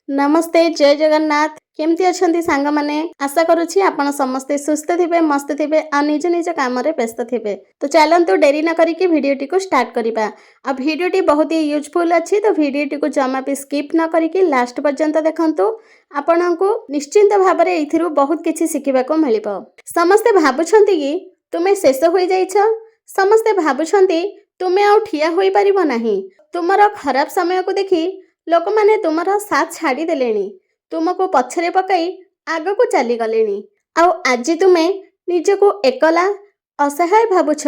नमस्ते जय जगन्नाथ केमती अच्छा सांग मैंने आशा करुँची आपण समस्ते सुस्थ थे मस्त थे आ निज निज काम व्यस्त थे तो चलतु डेरी न करी भिडटी को स्टार्ट करवा आ भिडटी बहुत ही यूजफुल अच्छी तो भिडटी को जमा भी स्किप न करी लास्ट पर्यंत देखंतु आपण को निश्चिंत भाव में बहुत किसी शिखा मिल समस्ते भावुं कि तुम्हें शेष हो जाइछ समस्ते भावुं तुम्हें आउ ठिया हो पार ना तुमर खराब समय को देखी लोक माने तुमर साथ छाड़ी देलेनी तुमको पछरे पकाई आग को चली गलेनी आउ आज तुम्हें निजको एकला असहाय भावुछ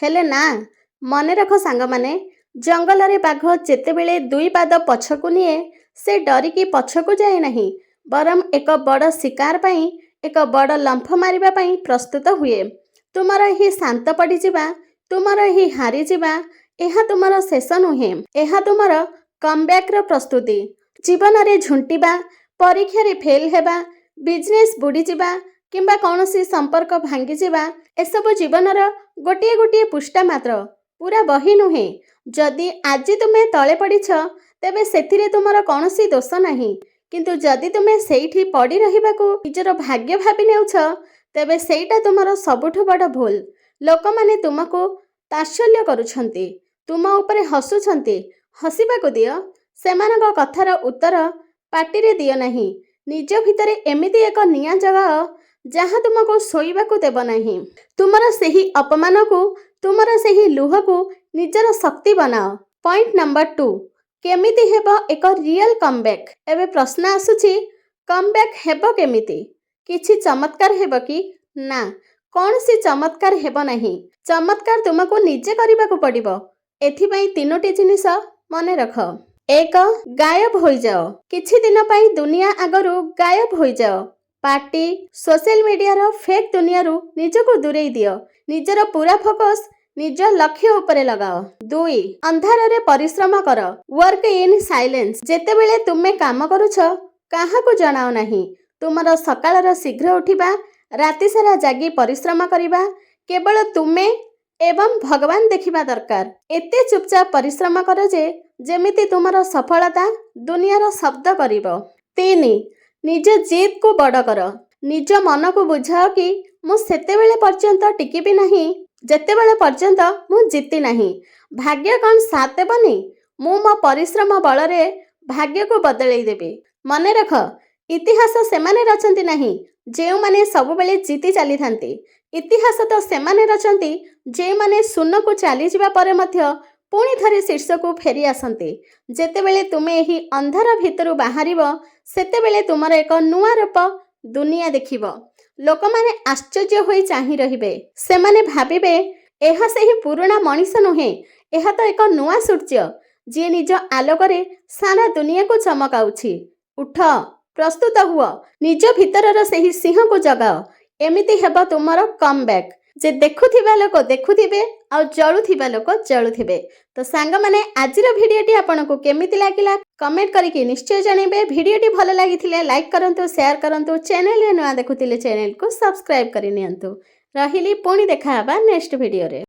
हेले ना मन रख सांग माने जंगल रे बाघ जेतेबेले दुई पाद पछकु निए से डरिकी पछकु जाए नहीं बरम एक बड़ शिकार पाई एक बड़ लंफ मारिबा पाई प्रस्तुत हुए तुमर ही शांत पड़ी जिबा तुमर ही हारी जिबा एहा तुमर शेष नुहे एहा तुमर कमब्याक प्रस्तुति जीवन में झुंटिबा परीक्षा रे फेल हेबा बिजनेस बुड़ी जिबा किंबा कौनसी संपर्क भांगी जिबा एसबु जीवनर गोटे गोटे पुष्टा मात्र पूरा बही नुहे जदि आज तुम्हें तले पड़ीछ तेबे सेथिरे तुमर कौनसी दोष नहीं किंतु जदि तुम्हें सेठी पड़ी रहिबाकू निजर भाग्य भाबी नेउछ तेबे सेटा तुमर सबुठु बड़ भूल लोक माने तुमको तात्सल्य करुछंती तुम उपरे हसुछंती हसिबाकू दियो सेमानक कथार उत्तर पाटिरे दियो नहीं निज भितरे एमिति एक निया जगाओ जहाँ तुमको शोइबाकू देब नहीं तुमर सेही अपमान को तुमर सेही लुह को निजर शक्ति बनाओ पॉइंट नंबर 2 केमिति हेबो एक रियल कमबैक एबे प्रश्न आसुची कमबैक हेबो केमिति किछि चमत्कार हेबो कि ना कौन सी चमत्कार हेबो नहीं चमत्कार तुमको निजे करिबाकू पड़िबो एथिपाई तीनोटी जिनिस मन रख एक गायब हो जाओ किछि दिन पाई दुनिया आगरू गायब हो जाओ पार्टी सोशल मीडिया रो फेक दुनिया रु निजको दूरेई दियो निजर पूरा फोकस निज लक्ष्य उपरे लगाओ 2 अंधार रे परिश्रम कर वर्क इन साइलेंस जेतेबेले तुमे काम करूछ काहाको जणाओ नहीं तुमर सकाळर शीघ्र उठिबा राति सारा जागी परिश्रम करिबा केवल तुमे एवं भगवान देखिबा दरकार एते चुपचाप परिश्रम कर जेमिति तुमर सफलता दुनियार शब्द करिवो 3 निज जिद को बड़ कर निज मन को बुझाओ कि मु सेतेबेले पर्यंत टिकिबी नहीं जेतेबेले पर्यंत मु जीति नहीं भाग्य कौन साथ देबनी मु मो परिश्रम बल रे भाग्य को बदलई देबी मने रख इतिहास सेमाने रचंती नहीं जेउ माने सबुबेले जीति चली थांती इतिहास तो सेमाने रचंती जे माने शून्य को चली जिबा परे मध्य पुणी थरे शीर्ष को फेरी आसंती जेतेबेले तुमे एही अंधार भितरु बाहरिबो सेतेबेले तुमर एक नुआ रूप दुनिया देखिबो लोक माने आश्चर्य होई चाहि रहिबे सेमाने भाबिबे एहा सेही पुराना मनीष नुहे एहा तो एक नुआ सूर्य जे निज आलोकरे सारा दुनिया को चमकाउछि उठ प्रस्तुत हुआ निज भितरर सेही सिंह को जगाओ एमिति हेबो तुमर कमबैक जे देखुथिबा लोक देखुथिबे आ जळुथिबा लोक जळुथिबे तो सांग माने आजिर भिडियोटी आपनको केमिति लागिला कमेंट करिकि निश्चय जणेबे भिडियोटी भल लागिथिले लाइक करंतु शेयर करंतु चैनल रे नया देखुथिले चैनल को सब्सक्राइब करि नियंतु रहिली पुणी देखा हबा नेक्स्ट भिडियो रे।